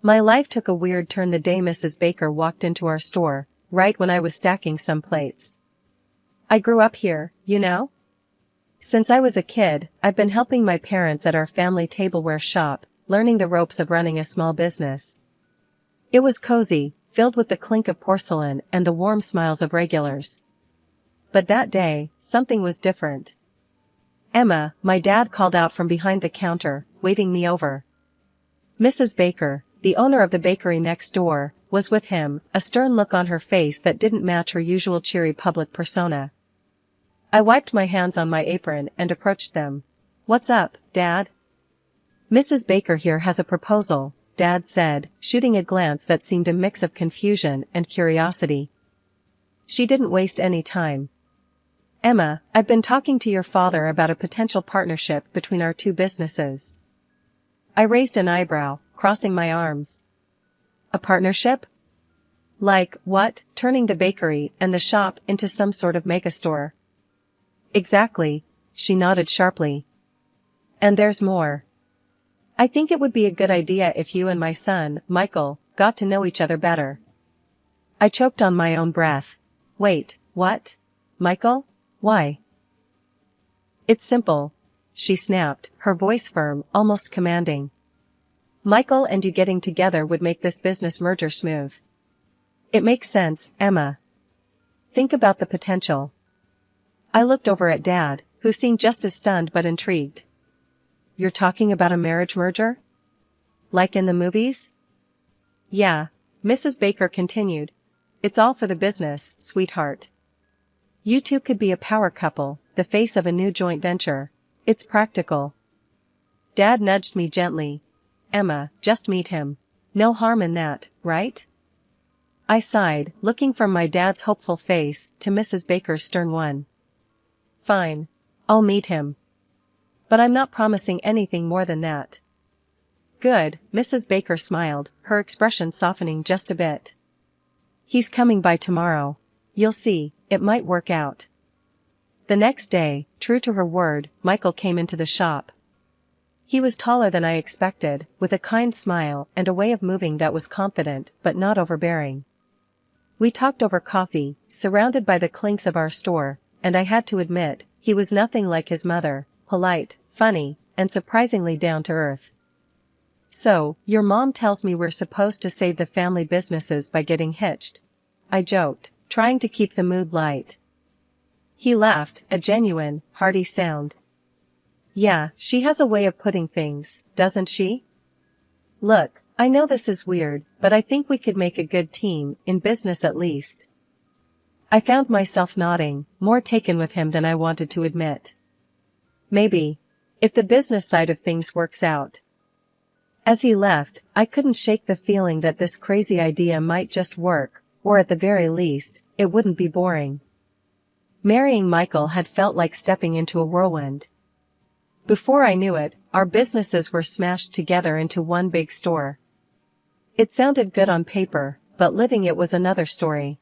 My life took a weird turn the day Mrs. Baker walked into our store, right when I was stacking some plates. I grew up here, you know? Since I was a kid, I've been helping my parents at our family tableware shop, learning the ropes of running a small business. It was cozy, filled with the clink of porcelain and the warm smiles of regulars. But that day, something was different. "Emma," my dad called out from behind the counter, waving me over. Mrs. Baker, the owner of the bakery next door, was with him, a stern look on her face that didn't match her usual cheery public persona. I wiped my hands on my apron and approached them. "What's up, Dad?" "Mrs. Baker here has a proposal," Dad said, shooting a glance that seemed a mix of confusion and curiosity. She didn't waste any time. "Emma, I've been talking to your father about a potential partnership between our two businesses." I raised an eyebrow, crossing my arms. "A partnership? Like what, turning the bakery and the shop into some sort of megastore?" "Exactly," she nodded sharply. "And there's more. I think it would be a good idea if you and my son, Michael, got to know each other better." I choked on my own breath. "Wait, what? Michael? Why?" "It's simple," she snapped, her voice firm, almost commanding. "Michael and you getting together would make this business merger smooth. It makes sense, Emma. Think about the potential." I looked over at Dad, who seemed just as stunned but intrigued. "You're talking about a marriage merger? Like in the movies?" "Yeah," Mrs. Baker continued. "It's all for the business, sweetheart. You two could be a power couple, the face of a new joint venture. It's practical." Dad nudged me gently. "Emma, just meet him. No harm in that, right?" I sighed, looking from my dad's hopeful face to Mrs. Baker's stern one. "Fine. I'll meet him. But I'm not promising anything more than that." "Good," Mrs. Baker smiled, her expression softening just a bit. "He's coming by tomorrow. You'll see, it might work out." The next day, true to her word, Michael came into the shop. He was taller than I expected, with a kind smile and a way of moving that was confident but not overbearing. We talked over coffee, surrounded by the clinks of our store, and I had to admit, he was nothing like his mother, polite, funny, and surprisingly down to earth. "So, your mom tells me we're supposed to save the family businesses by getting hitched," I joked, trying to keep the mood light. He laughed, a genuine, hearty sound. "Yeah, she has a way of putting things, doesn't she? Look, I know this is weird, but I think we could make a good team, in business at least." I found myself nodding, more taken with him than I wanted to admit. "Maybe. If the business side of things works out." As he left, I couldn't shake the feeling that this crazy idea might just work, or at the very least, it wouldn't be boring. Marrying Michael had felt like stepping into a whirlwind. Before I knew it, our businesses were smashed together into one big store. It sounded good on paper, but living it was another story.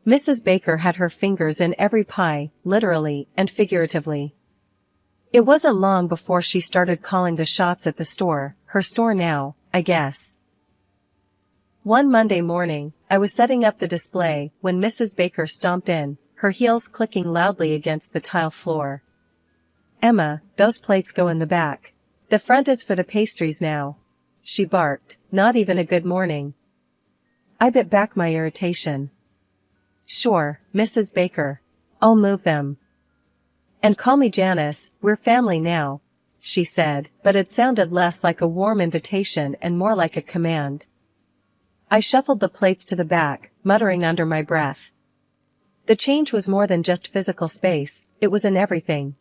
Mrs. Baker had her fingers in every pie, literally and figuratively. It wasn't long before she started calling the shots at the store, her store now, I guess. One Monday morning, I was setting up the display when Mrs. Baker stomped in, her heels clicking loudly against the tile floor. "Emma, those plates go in the back. The front is for the pastries now," she barked, not even a good morning. I bit back my irritation. "Sure, Mrs. Baker. I'll move them. And call me Janice, we're family now," she said, but it sounded less like a warm invitation and more like a command. I shuffled the plates to the back, muttering under my breath. The change was more than just physical space, it was in everything.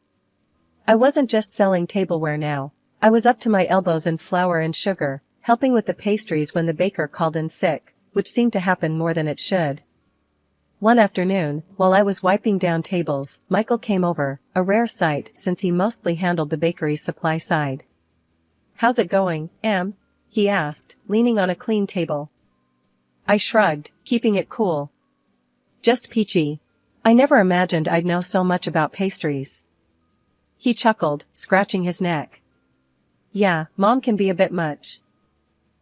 I wasn't just selling tableware now. I was up to my elbows in flour and sugar, helping with the pastries when the baker called in sick, which seemed to happen more than it should. One afternoon, while I was wiping down tables, Michael came over, a rare sight since he mostly handled the bakery's supply side. "How's it going, Em?" he asked, leaning on a clean table. I shrugged, keeping it cool. "Just peachy. I never imagined I'd know so much about pastries." He chuckled, scratching his neck. "Yeah, Mom can be a bit much."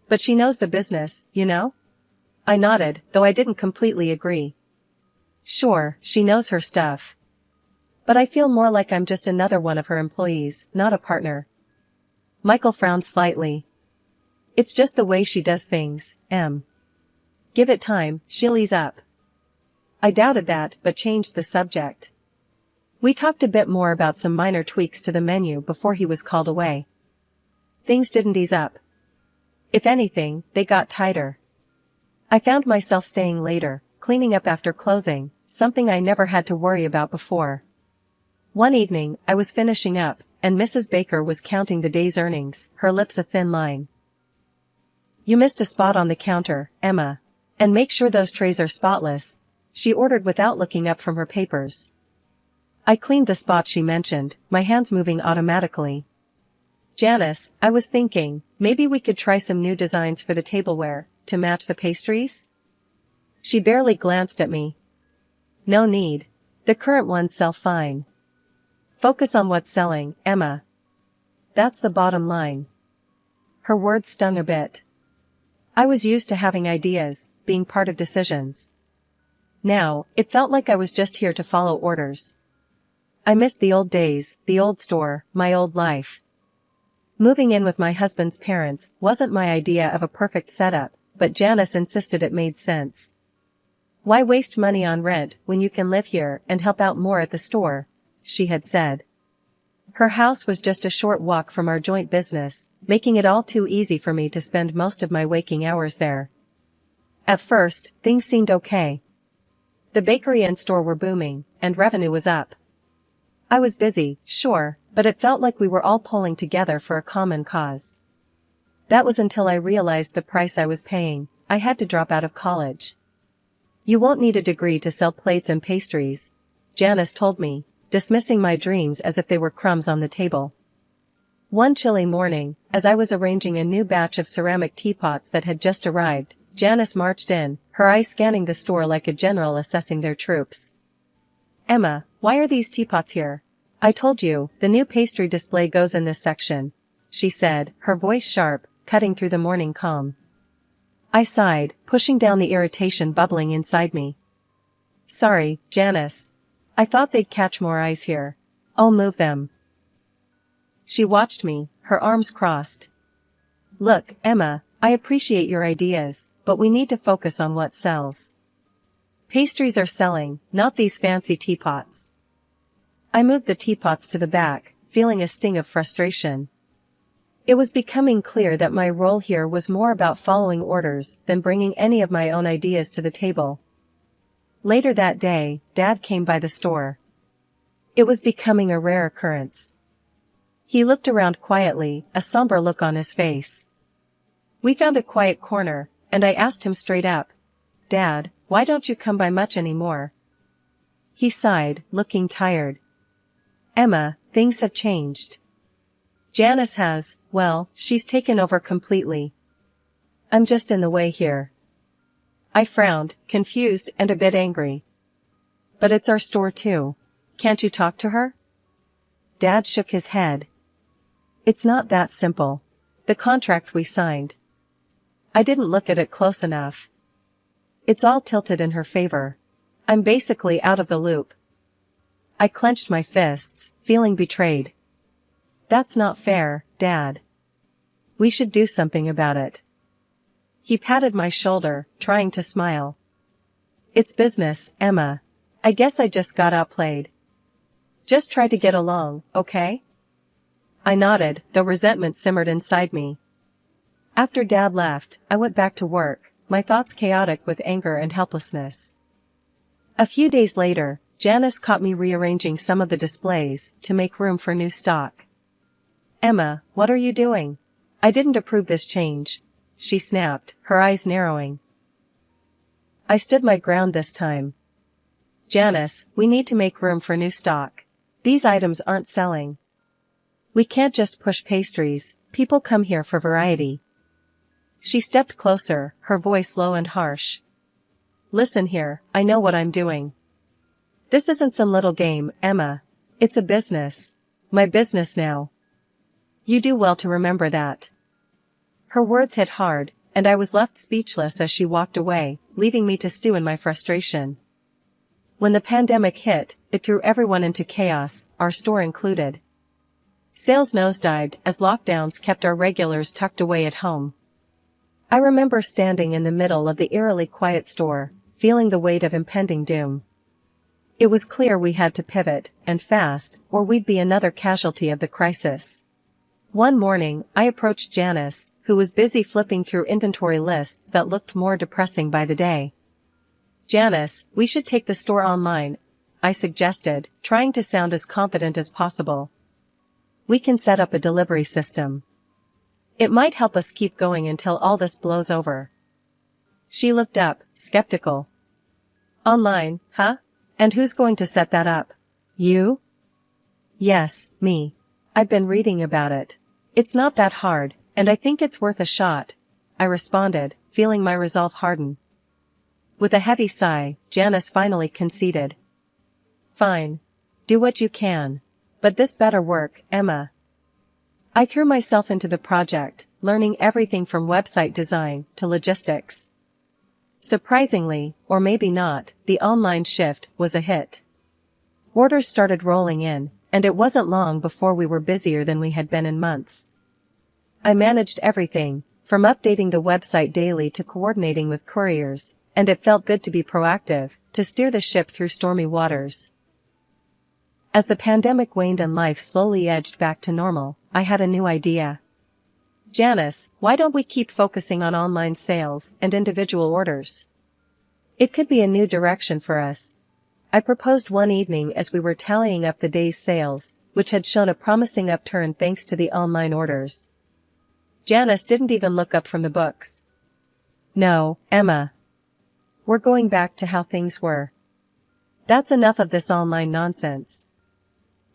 But she knows the business, you know? I nodded, though I didn't completely agree. Sure, she knows her stuff. But I feel more like I'm just another one of her employees, not a partner. Michael frowned slightly. It's just the way she does things, Em. Give it time, she'll ease up. I doubted that, but changed the subject. We talked a bit more about some minor tweaks to the menu before he was called away. Things didn't ease up. If anything, they got tighter. I found myself staying later, cleaning up after closing, something I never had to worry about before. One evening, I was finishing up, and Mrs. Baker was counting the day's earnings, her lips a thin line. You missed a spot on the counter, Emma. And make sure those trays are spotless, she ordered without looking up from her papers. I cleaned the spot she mentioned, my hands moving automatically. Janice, I was thinking, maybe we could try some new designs for the tableware, to match the pastries? She barely glanced at me. No need. The current ones sell fine. Focus on what's selling, Emma. That's the bottom line. Her words stung a bit. I was used to having ideas, being part of decisions. Now, it felt like I was just here to follow orders. I missed the old days, the old store, my old life. Moving in with my husband's parents wasn't my idea of a perfect setup, but Janice insisted it made sense. Why waste money on rent when you can live here and help out more at the store? She had said. Her house was just a short walk from our joint business, making it all too easy for me to spend most of my waking hours there. At first, things seemed okay. The bakery and store were booming, and revenue was up. I was busy, sure, but it felt like we were all pulling together for a common cause. That was until I realized the price I was paying. I had to drop out of college. You won't need a degree to sell plates and pastries, Janice told me, dismissing my dreams as if they were crumbs on the table. One chilly morning, as I was arranging a new batch of ceramic teapots that had just arrived, Janice marched in, her eyes scanning the store like a general assessing their troops. Emma, why are these teapots here? I told you, the new pastry display goes in this section, she said, her voice sharp, cutting through the morning calm. I sighed, pushing down the irritation bubbling inside me. Sorry, Janice. I thought they'd catch more eyes here. I'll move them. She watched me, her arms crossed. Look, Emma, I appreciate your ideas, but we need to focus on what sells. Pastries are selling, not these fancy teapots. I moved the teapots to the back, feeling a sting of frustration. It was becoming clear that my role here was more about following orders than bringing any of my own ideas to the table. Later that day, Dad came by the store. It was becoming a rare occurrence. He looked around quietly, a somber look on his face. We found a quiet corner, and I asked him straight up, Dad, why don't you come by much anymore? He sighed, looking tired. Emma, things have changed. Janice has, well, she's taken over completely. I'm just in the way here. I frowned, confused and a bit angry. But it's our store too. Can't you talk to her? Dad shook his head. It's not that simple. The contract we signed. I didn't look at it close enough. It's all tilted in her favor. I'm basically out of the loop. I clenched my fists, feeling betrayed. That's not fair, Dad. We should do something about it. He patted my shoulder, trying to smile. It's business, Emma. I guess I just got outplayed. Just try to get along, okay? I nodded, though resentment simmered inside me. After Dad left, I went back to work, my thoughts chaotic with anger and helplessness. A few days later, Janice caught me rearranging some of the displays to make room for new stock. Emma, what are you doing? I didn't approve this change, she snapped, her eyes narrowing. I stood my ground this time. Janice, we need to make room for new stock. These items aren't selling. We can't just push pastries, people come here for variety. She stepped closer, her voice low and harsh. Listen here, I know what I'm doing. This isn't some little game, Emma. It's a business. My business now. You do well to remember that. Her words hit hard, and I was left speechless as she walked away, leaving me to stew in my frustration. When the pandemic hit, it threw everyone into chaos, our store included. Sales nosedived as lockdowns kept our regulars tucked away at home. I remember standing in the middle of the eerily quiet store, feeling the weight of impending doom. It was clear we had to pivot, and fast, or we'd be another casualty of the crisis. One morning, I approached Janice, who was busy flipping through inventory lists that looked more depressing by the day. "Janice, we should take the store online," I suggested, trying to sound as confident as possible. "We can set up a delivery system. It might help us keep going until all this blows over." She looked up, skeptical. "Online, huh? And who's going to set that up? You?" "Yes, me. I've been reading about it. It's not that hard, and I think it's worth a shot," I responded, feeling my resolve harden. With a heavy sigh, Janice finally conceded. "Fine. Do what you can. But this better work, Emma." I threw myself into the project, learning everything from website design to logistics. Surprisingly, or maybe not, the online shift was a hit. Orders started rolling in, and it wasn't long before we were busier than we had been in months. I managed everything, from updating the website daily to coordinating with couriers, and it felt good to be proactive, to steer the ship through stormy waters. As the pandemic waned and life slowly edged back to normal, I had a new idea. "Janice, why don't we keep focusing on online sales and individual orders? It could be a new direction for us," I proposed one evening as we were tallying up the day's sales, which had shown a promising upturn thanks to the online orders. Janice didn't even look up from the books. "No, Emma. We're going back to how things were. That's enough of this online nonsense."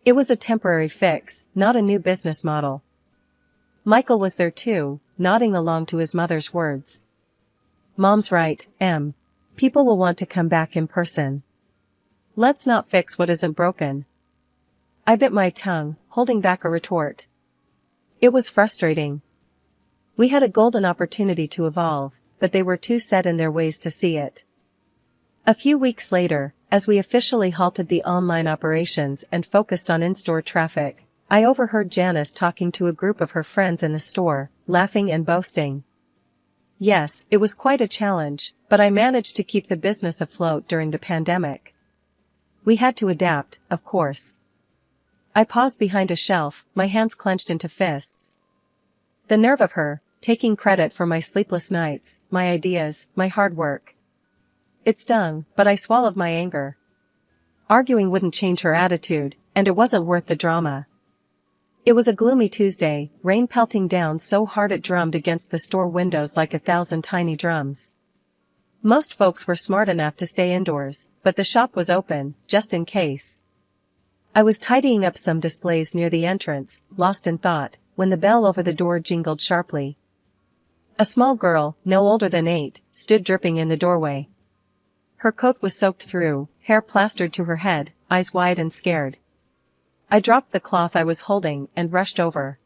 It was a temporary fix, not a new business model. Michael was there too, nodding along to his mother's words. "Mom's right, Em. People will want to come back in person. Let's not fix what isn't broken." I bit my tongue, holding back a retort. It was frustrating. We had a golden opportunity to evolve, but they were too set in their ways to see it. A few weeks later, as we officially halted the online operations and focused on in-store traffic, I overheard Janice talking to a group of her friends in the store, laughing and boasting. Yes, it was quite a challenge, but I managed to keep the business afloat during the pandemic. We had to adapt, of course. I paused behind a shelf, my hands clenched into fists. The nerve of her, taking credit for my sleepless nights, my ideas, my hard work. It stung, but I swallowed my anger. Arguing wouldn't change her attitude, and it wasn't worth the drama. It was a gloomy Tuesday, rain pelting down so hard it drummed against the store windows like 1,000 tiny drums. Most folks were smart enough to stay indoors, but the shop was open, just in case. I was tidying up some displays near the entrance, lost in thought, when the bell over the door jingled sharply. A small girl, no older than 8, stood dripping in the doorway. Her coat was soaked through, hair plastered to her head, eyes wide and scared. I dropped the cloth I was holding and rushed over.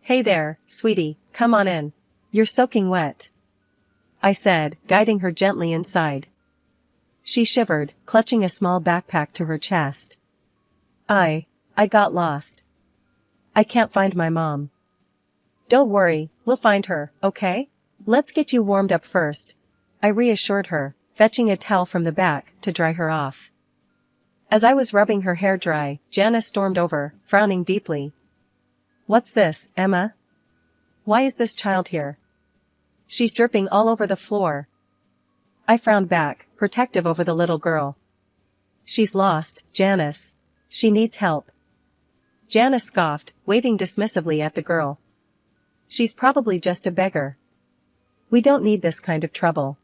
"Hey there, sweetie, come on in. You're soaking wet," I said, guiding her gently inside. She shivered, clutching a small backpack to her chest. I got lost. I can't find my mom." "Don't worry, we'll find her, okay? Let's get you warmed up first," I reassured her, fetching a towel from the back to dry her off. As I was rubbing her hair dry, Janice stormed over, frowning deeply. "What's this, Emma? Why is this child here? She's dripping all over the floor." I frowned back, protective over the little girl. "She's lost, Janice. She needs help." Janice scoffed, waving dismissively at the girl. "She's probably just a beggar. We don't need this kind of trouble.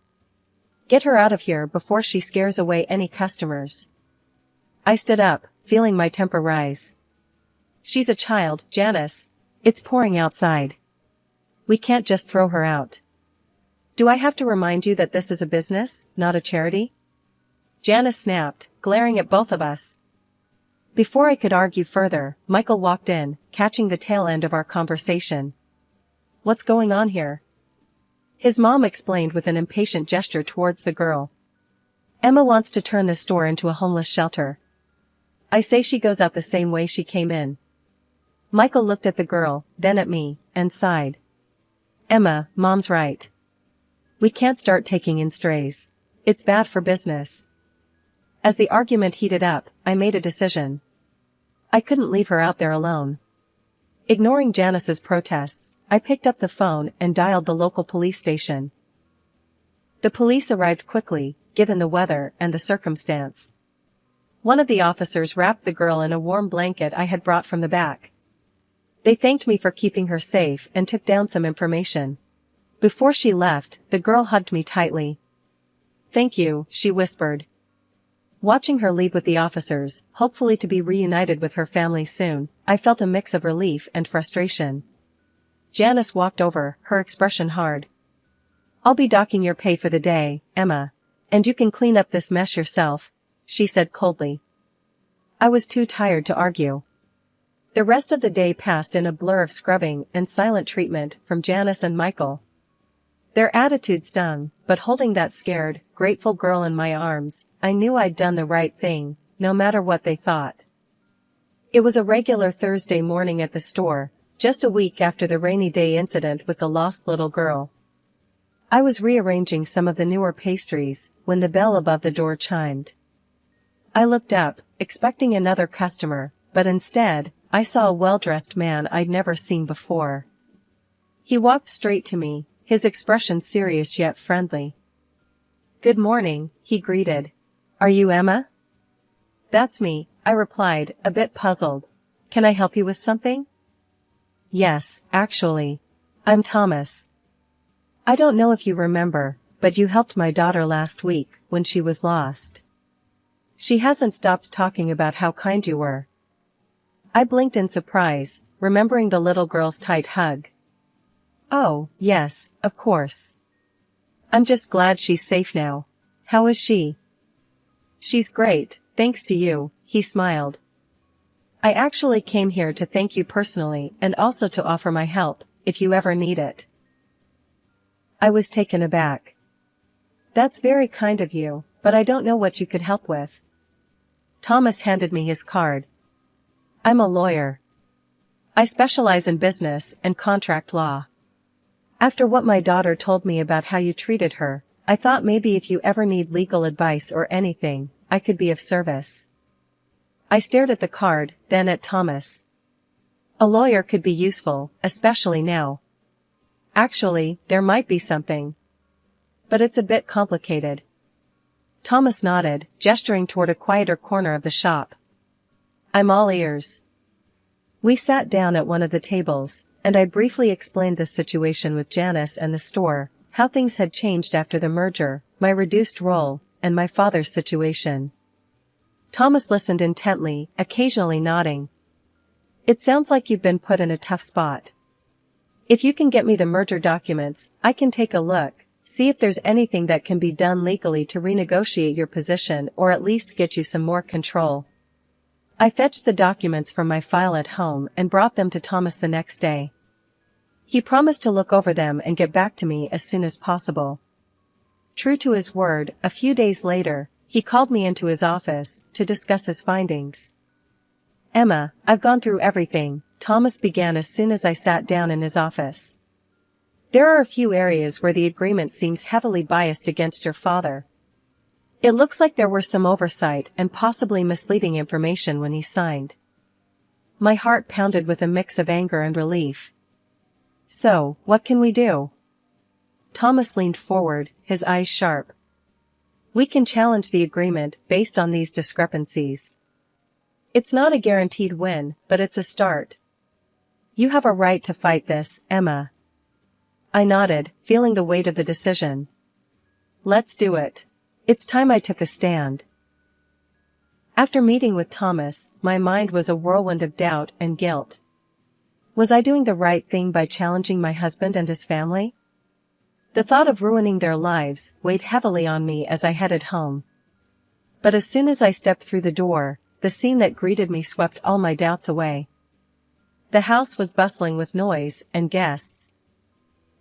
Get her out of here before she scares away any customers." I stood up, feeling my temper rise. "She's a child, Janice. It's pouring outside. We can't just throw her out. Do I have to remind you that this is a business, not a charity?" Janice snapped, glaring at both of us. Before I could argue further, Michael walked in, catching the tail end of our conversation. "What's going on here?" His mom explained with an impatient gesture towards the girl. Emma wants to turn the store into a homeless shelter. I say she goes out the same way she came in. Michael looked at the girl, then at me, and sighed. Emma, Mom's right. We can't start taking in strays. It's bad for business. As the argument heated up, I made a decision. I couldn't leave her out there alone. Ignoring Janice's protests, I picked up the phone and dialed the local police station. The police arrived quickly, given the weather and the circumstance. One of the officers wrapped the girl in a warm blanket I had brought from the back. They thanked me for keeping her safe and took down some information. Before she left, the girl hugged me tightly. "Thank you," she whispered. Watching her leave with the officers, hopefully to be reunited with her family soon, I felt a mix of relief and frustration. Janice walked over, her expression hard. "I'll be docking your pay for the day, Emma. And you can clean up this mess yourself," she said coldly. I was too tired to argue. The rest of the day passed in a blur of scrubbing and silent treatment from Janice and Michael. Their attitude stung, but holding that scared, grateful girl in my arms, I knew I'd done the right thing, no matter what they thought. It was a regular Thursday morning at the store, just a week after the rainy day incident with the lost little girl. I was rearranging some of the newer pastries, when the bell above the door chimed. I looked up, expecting another customer, but instead, I saw a well-dressed man I'd never seen before. He walked straight to me, his expression serious yet friendly. "Good morning," he greeted. "Are you Emma?" "That's me," I replied, a bit puzzled. "Can I help you with something?" "Yes, actually. I'm Thomas. I don't know if you remember, but you helped my daughter last week, when she was lost. She hasn't stopped talking about how kind you were." I blinked in surprise, remembering the little girl's tight hug. "Oh, yes, of course. I'm just glad she's safe now. How is she?" "She's great, thanks to you," he smiled. "I actually came here to thank you personally and also to offer my help, if you ever need it." I was taken aback. "That's very kind of you, but I don't know what you could help with." Thomas handed me his card. "I'm a lawyer. I specialize in business and contract law. After what my daughter told me about how you treated her, I thought maybe if you ever need legal advice or anything, I could be of service." I stared at the card, then at Thomas. A lawyer could be useful, especially now. Actually, there might be something. But it's a bit complicated. Thomas nodded, gesturing toward a quieter corner of the shop. "I'm all ears." We sat down at one of the tables, and I briefly explained the situation with Janice and the store, how things had changed after the merger, my reduced role, and my father's situation. Thomas listened intently, occasionally nodding. "It sounds like you've been put in a tough spot. If you can get me the merger documents, I can take a look, see if there's anything that can be done legally to renegotiate your position or at least get you some more control." I fetched the documents from my file at home and brought them to Thomas the next day. He promised to look over them and get back to me as soon as possible. True to his word, a few days later, he called me into his office to discuss his findings. "Emma, I've gone through everything," Thomas began as soon as I sat down in his office. "There are a few areas where the agreement seems heavily biased against your father. It looks like there were some oversight and possibly misleading information when he signed." My heart pounded with a mix of anger and relief. "So, what can we do?" Thomas leaned forward, his eyes sharp. "We can challenge the agreement based on these discrepancies. It's not a guaranteed win, but it's a start. You have a right to fight this, Emma." I nodded, feeling the weight of the decision. "Let's do it. It's time I took a stand." After meeting with Thomas, my mind was a whirlwind of doubt and guilt. Was I doing the right thing by challenging my husband and his family? The thought of ruining their lives weighed heavily on me as I headed home. But as soon as I stepped through the door, the scene that greeted me swept all my doubts away. The house was bustling with noise and guests.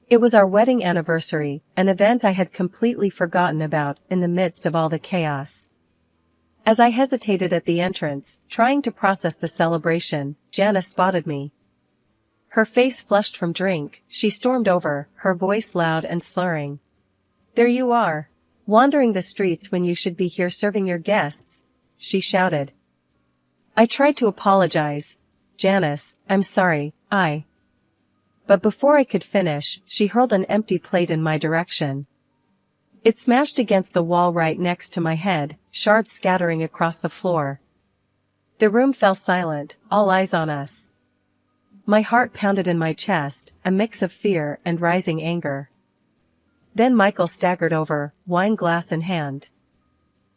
It was our wedding anniversary, an event I had completely forgotten about in the midst of all the chaos. As I hesitated at the entrance, trying to process the celebration, Janice spotted me. Her face flushed from drink, she stormed over, her voice loud and slurring. "There you are. Wandering the streets when you should be here serving your guests," she shouted. I tried to apologize. "Janice, I'm sorry, But before I could finish, she hurled an empty plate in my direction. It smashed against the wall right next to my head, shards scattering across the floor. The room fell silent, all eyes on us. My heart pounded in my chest, a mix of fear and rising anger. Then Michael staggered over, wine glass in hand.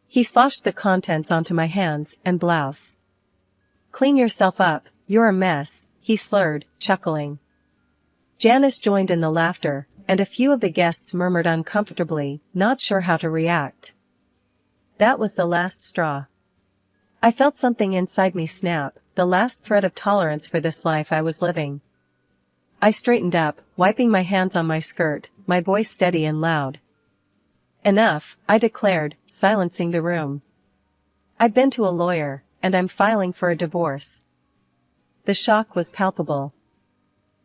He sloshed the contents onto my hands and blouse. "Clean yourself up, you're a mess," he slurred, chuckling. Janice joined in the laughter, and a few of the guests murmured uncomfortably, not sure how to react. That was the last straw. I felt something inside me snap, the last thread of tolerance for this life I was living. I straightened up, wiping my hands on my skirt, my voice steady and loud. "Enough," I declared, silencing the room. "I've been to a lawyer, and I'm filing for a divorce." The shock was palpable.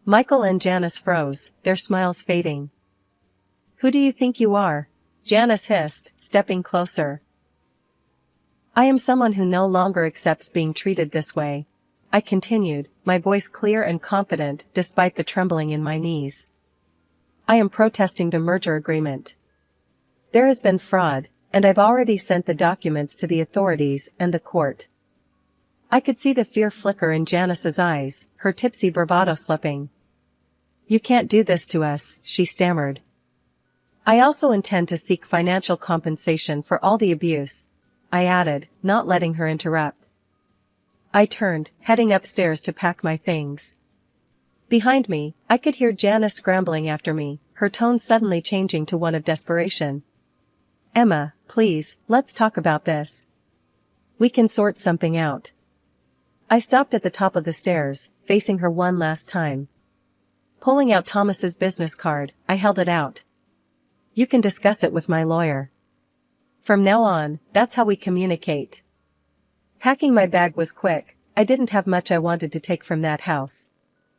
Michael and Janice froze, their smiles fading. "Who do you think you are?" Janice hissed, stepping closer. "I am someone who no longer accepts being treated this way," I continued, my voice clear and confident despite the trembling in my knees. "I am protesting the merger agreement. There has been fraud, and I've already sent the documents to the authorities and the court." I could see the fear flicker in Janice's eyes, her tipsy bravado slipping. "You can't do this to us," she stammered. "I also intend to seek financial compensation for all the abuse," I added, not letting her interrupt. I turned, heading upstairs to pack my things. Behind me, I could hear Janice scrambling after me, her tone suddenly changing to one of desperation. "Emma, please, let's talk about this. We can sort something out." I stopped at the top of the stairs, facing her one last time. Pulling out Thomas's business card, I held it out. "You can discuss it with my lawyer. From now on, that's how we communicate." Packing my bag was quick, I didn't have much I wanted to take from that house.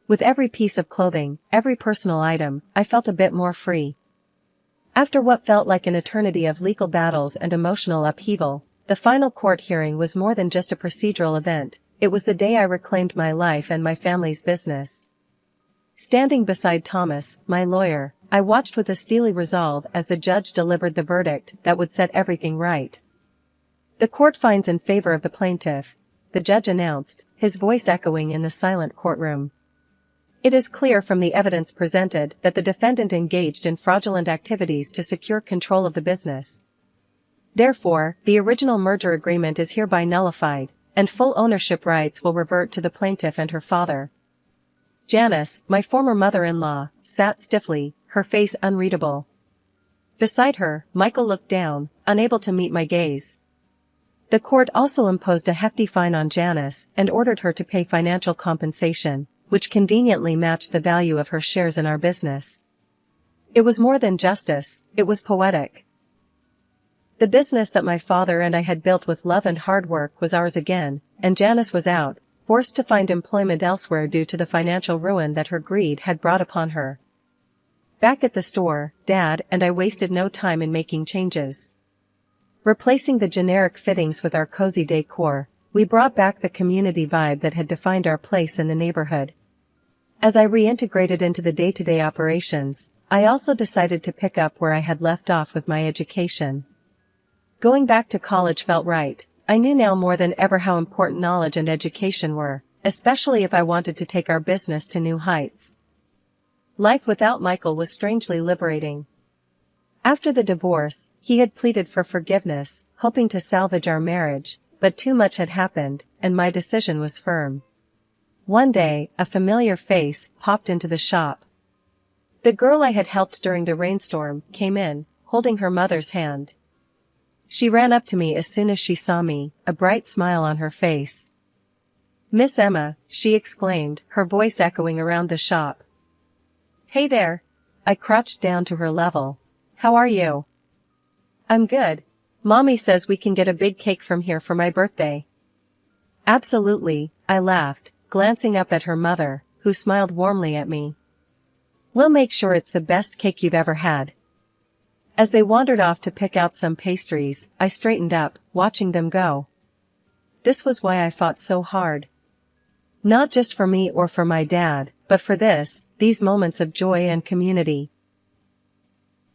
With every piece of clothing, every personal item, I felt a bit more free. After what felt like an eternity of legal battles and emotional upheaval, the final court hearing was more than just a procedural event, it was the day I reclaimed my life and my family's business. Standing beside Thomas, my lawyer, I watched with a steely resolve as the judge delivered the verdict that would set everything right. "The court finds in favor of the plaintiff," the judge announced, his voice echoing in the silent courtroom. "It is clear from the evidence presented that the defendant engaged in fraudulent activities to secure control of the business. Therefore, the original merger agreement is hereby nullified, and full ownership rights will revert to the plaintiff and her father." Janice, my former mother-in-law, sat stiffly, her face unreadable. Beside her, Michael looked down, unable to meet my gaze. The court also imposed a hefty fine on Janice and ordered her to pay financial compensation, which conveniently matched the value of her shares in our business. It was more than justice, it was poetic. The business that my father and I had built with love and hard work was ours again, and Janice was out, forced to find employment elsewhere due to the financial ruin that her greed had brought upon her. Back at the store, Dad and I wasted no time in making changes. Replacing the generic fittings with our cozy decor, we brought back the community vibe that had defined our place in the neighborhood. As I reintegrated into the day-to-day operations, I also decided to pick up where I had left off with my education. Going back to college felt right. I knew now more than ever how important knowledge and education were, especially if I wanted to take our business to new heights. Life without Michael was strangely liberating. After the divorce, he had pleaded for forgiveness, hoping to salvage our marriage, but too much had happened, and my decision was firm. One day, a familiar face popped into the shop. The girl I had helped during the rainstorm came in, holding her mother's hand. She ran up to me as soon as she saw me, a bright smile on her face. "Miss Emma," she exclaimed, her voice echoing around the shop. "Hey there!" I crouched down to her level. How are you? I'm good. Mommy says we can get a big cake from here for my birthday. Absolutely, I laughed, glancing up at her mother, who smiled warmly at me. We'll make sure it's the best cake you've ever had. As they wandered off to pick out some pastries, I straightened up, watching them go. This was why I fought so hard. Not just for me or for my dad, but for these moments of joy and community.